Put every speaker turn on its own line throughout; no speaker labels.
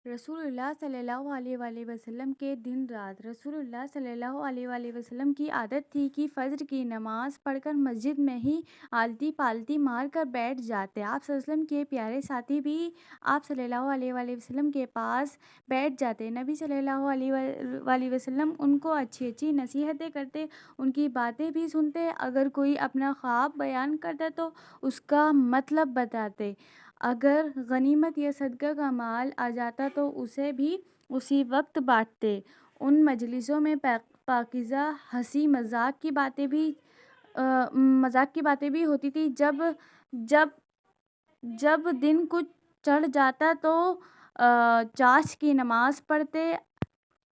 رسول اللہ صلی اللہ علیہ وآلہ وسلم کے دن رات رسول اللہ صلی اللہ علیہ وآلہ وسلم کی عادت تھی کہ فجر کی نماز پڑھ کر مسجد میں ہی آلتی پالتی مار کر بیٹھ جاتے۔ آپ صلی اللہ علیہ وسلم کے پیارے ساتھی بھی آپ صلی اللہ علیہ وآلہ وسلم کے پاس بیٹھ جاتے۔ نبی صلی اللہ علیہ وآلہ وسلم ان کو اچھی اچھی نصیحتیں کرتے، ان کی باتیں بھی سنتے۔ اگر کوئی اپنا خواب بیان کرتا تو اس کا مطلب بتاتے۔ اگر غنیمت یا صدقہ کا مال آ جاتا تو اسے بھی اسی وقت بانٹتے۔ ان مجلسوں میں پاکیزہ ہنسی مذاق کی باتیں بھی ہوتی تھی۔ جب دن کچھ چڑھ جاتا تو چاش کی نماز پڑھتے،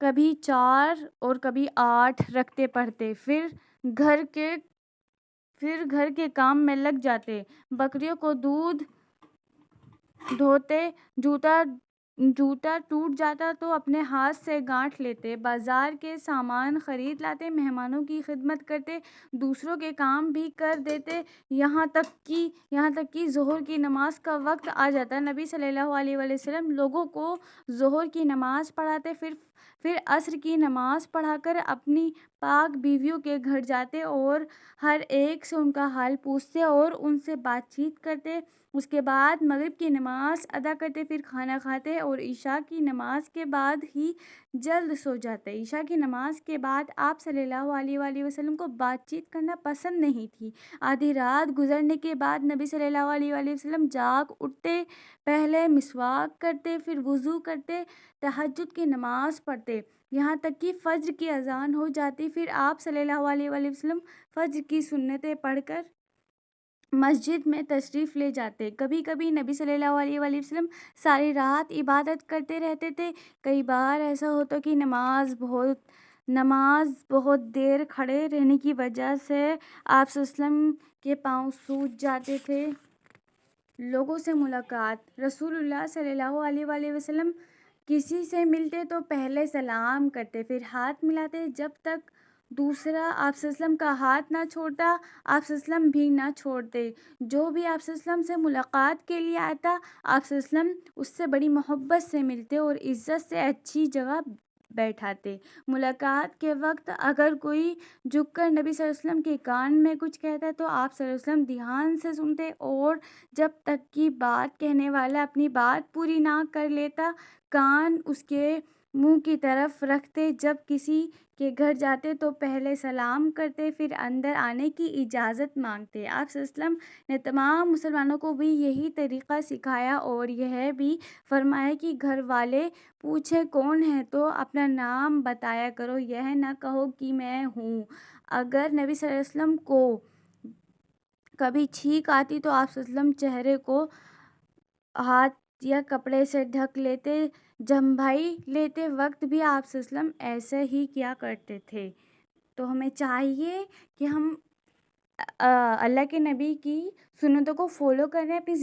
کبھی 4 اور کبھی 8 رکعتیں پڑھتے، پھر گھر کے کام میں لگ جاتے، بکریوں کو دودھ دھوتے، جوتا ٹوٹ جاتا تو اپنے ہاتھ سے گانٹھ لیتے، بازار کے سامان خرید لاتے، مہمانوں کی خدمت کرتے، دوسروں کے کام بھی کر دیتے، یہاں تک کہ ظہر کی نماز کا وقت آ جاتا۔ نبی صلی اللہ علیہ وآلہ وسلم لوگوں کو ظہر کی نماز پڑھاتے، پھر عصر کی نماز پڑھا کر اپنی پاک بیویوں کے گھر جاتے اور ہر ایک سے ان کا حال پوچھتے اور ان سے بات چیت کرتے۔ اس کے بعد مغرب کی نماز ادا کرتے، پھر کھانا کھاتے اور عشاء کی نماز کے بعد ہی جلد سو جاتے۔ عشاء کی نماز کے بعد آپ صلی اللہ علیہ وآلہ وسلم کو بات چیت کرنا پسند نہیں تھی۔ آدھی رات گزرنے کے بعد نبی صلی اللہ علیہ وآلہ وسلم جاگ اٹھتے، پہلے مسواک کرتے، پھر وضو کرتے، تہجد کی نماز پڑھتے، یہاں تک کہ فجر کی اذان ہو جاتی۔ پھر آپ صلی اللہ علیہ وآلہ وسلم فجر کی سنتیں پڑھ کر مسجد میں تشریف لے جاتے۔ کبھی کبھی نبی صلی اللہ علیہ وآلہ وسلم ساری رات عبادت کرتے رہتے تھے۔ کئی بار ایسا ہوتا کہ نماز بہت دیر کھڑے رہنے کی وجہ سے آپ صلی اللہ علیہ وسلم کے پاؤں سوج جاتے تھے۔ لوگوں سے ملاقات رسول اللہ صلی اللہ علیہ وآلہ وسلم کسی سے ملتے تو پہلے سلام کرتے، پھر ہاتھ ملاتے، جب تک دوسرا آپ صلی اللہ علیہ وسلم کا ہاتھ نہ چھوڑتا آپ صلی اللہ علیہ وسلم بھی نہ چھوڑتے۔ جو بھی آپ صلی اللہ علیہ وسلم سے ملاقات کے لیے آتا آپ صلی اللہ علیہ وسلم اس سے بڑی محبت سے ملتے اور عزت سے اچھی جگہ بیٹھاتے۔ ملاقات کے وقت اگر کوئی جھک کر نبی صلی اللہ علیہ وسلم کے کان میں کچھ کہتا تو آپ صلی اللہ علیہ وسلم دھیان سے سنتے اور جب تک کہ بات کہنے والا اپنی بات پوری نہ کر لیتا کان اس کے منہ کی طرف رکھتے۔ جب کسی کے گھر جاتے تو پہلے سلام کرتے، پھر اندر آنے کی اجازت مانگتے۔ آپ صلی اللہ علیہ وسلم نے تمام مسلمانوں کو بھی یہی طریقہ سکھایا اور یہ بھی فرمایا کہ گھر والے پوچھیں کون ہے تو اپنا نام بتایا کرو، یہ نہ کہو کہ میں ہوں۔ اگر نبی صلی اللہ علیہ وسلم کو کبھی چھینک آتی تو آپ صلی اللہ علیہ وسلم چہرے کو ہاتھ یا کپڑے سے ڈھک لیتے۔ جھمبھائی لیتے وقت بھی آپ صلی اللہ علیہ وسلم ایسے ہی کیا کرتے تھے۔ تو ہمیں چاہیے کہ ہم اللہ کے نبی کی سنتوں کو فالو کریں، اپنی